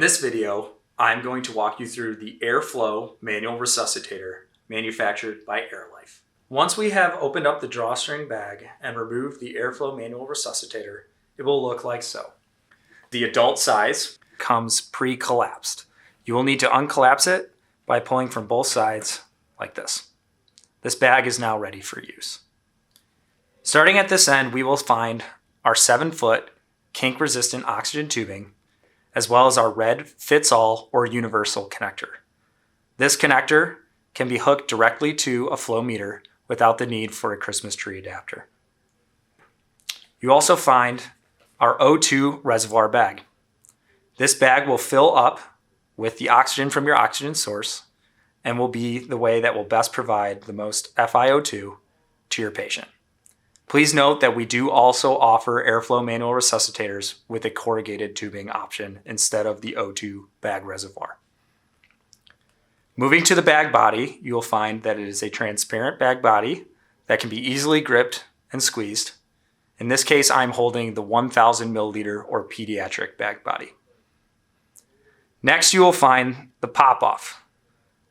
this video, I'm going to walk you through the Airflow manual resuscitator manufactured by AirLife. Once we have opened up the drawstring bag and removed the Airflow manual resuscitator, it will look like so. The adult size comes pre-collapsed. You will need to uncollapse it by pulling from both sides like this. This bag is now ready for use. Starting at this end, we will find our 7-foot kink-resistant oxygen tubing, as well as our red fits-all or universal connector. This connector can be hooked directly to a flow meter without the need for a Christmas tree adapter. You also find our O2 reservoir bag. This bag will fill up with the oxygen from your oxygen source and will be the way that will best provide the most FiO2 to your patient. Please note that we do also offer Airflow manual resuscitators with a corrugated tubing option instead of the O2 bag reservoir. Moving to the bag body, you will find that it is a transparent bag body that can be easily gripped and squeezed. In this case, I'm holding the 1000 milliliter or pediatric bag body. Next, you will find the pop-off.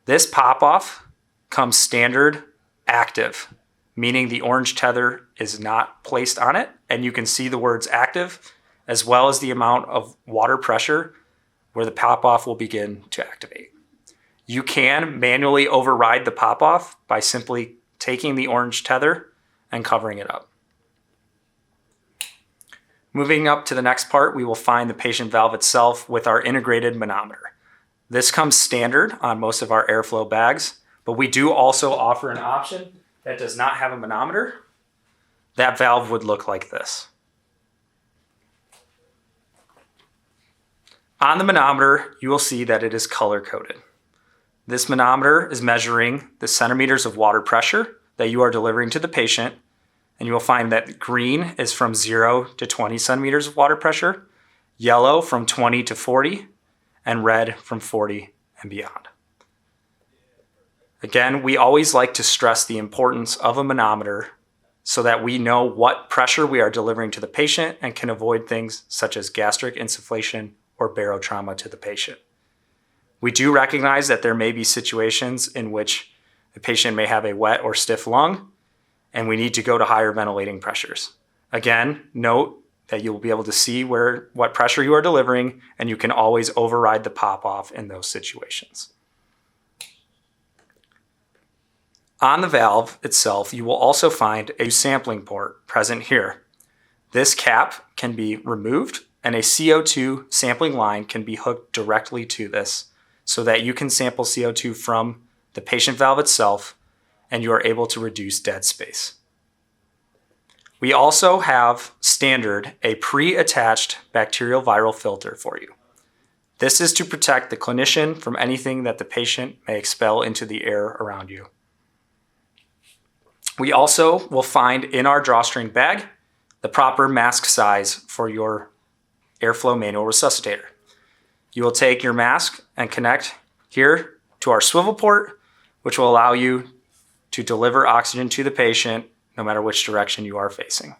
This pop-off comes standard active, meaning the orange tether is not placed on it, and you can see the words active, as well as the amount of water pressure where the pop-off will begin to activate. You can manually override the pop-off by simply taking the orange tether and covering it up. Moving up to the next part, we will find the patient valve itself with our integrated manometer. This comes standard on most of our Airflow bags, but we do also offer an option that does not have a manometer. That valve would look like this. On the manometer, you will see that it is color-coded. This manometer is measuring the centimeters of water pressure that you are delivering to the patient, and you will find that green is from 0 to 20 centimeters of water pressure, yellow from 20 to 40, and red from 40 and beyond. Again, we always like to stress the importance of a manometer so that we know what pressure we are delivering to the patient and can avoid things such as gastric insufflation or barotrauma to the patient. We do recognize that there may be situations in which the patient may have a wet or stiff lung, and we need to go to higher ventilating pressures. Again, note that you'll be able to see what pressure you are delivering, and you can always override the pop-off in those situations. On the valve itself, you will also find a sampling port present here. This cap can be removed, and a CO2 sampling line can be hooked directly to this so that you can sample CO2 from the patient valve itself, and you are able to reduce dead space. We also have standard a pre-attached bacterial viral filter for you. This is to protect the clinician from anything that the patient may expel into the air around you. We also will find in our drawstring bag the proper mask size for your Airflow manual resuscitator. You will take your mask and connect here to our swivel port, which will allow you to deliver oxygen to the patient no matter which direction you are facing.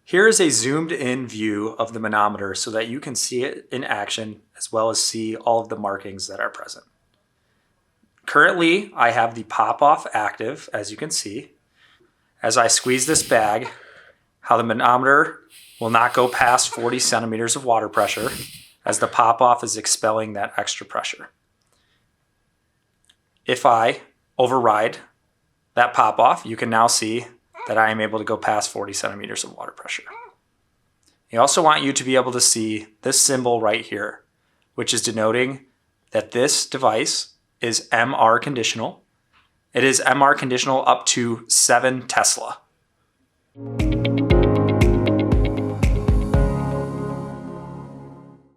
Here is a zoomed in view of the manometer so that you can see it in action as well as see all of the markings that are present. Currently, I have the pop-off active, as you can see. As I squeeze this bag, how the manometer will not go past 40 centimeters of water pressure as the pop-off is expelling that extra pressure. If I override that pop-off, you can now see that I am able to go past 40 centimeters of water pressure. I also want you to be able to see this symbol right here, which is denoting that this device is MR conditional. It is MR conditional up to 7 Tesla.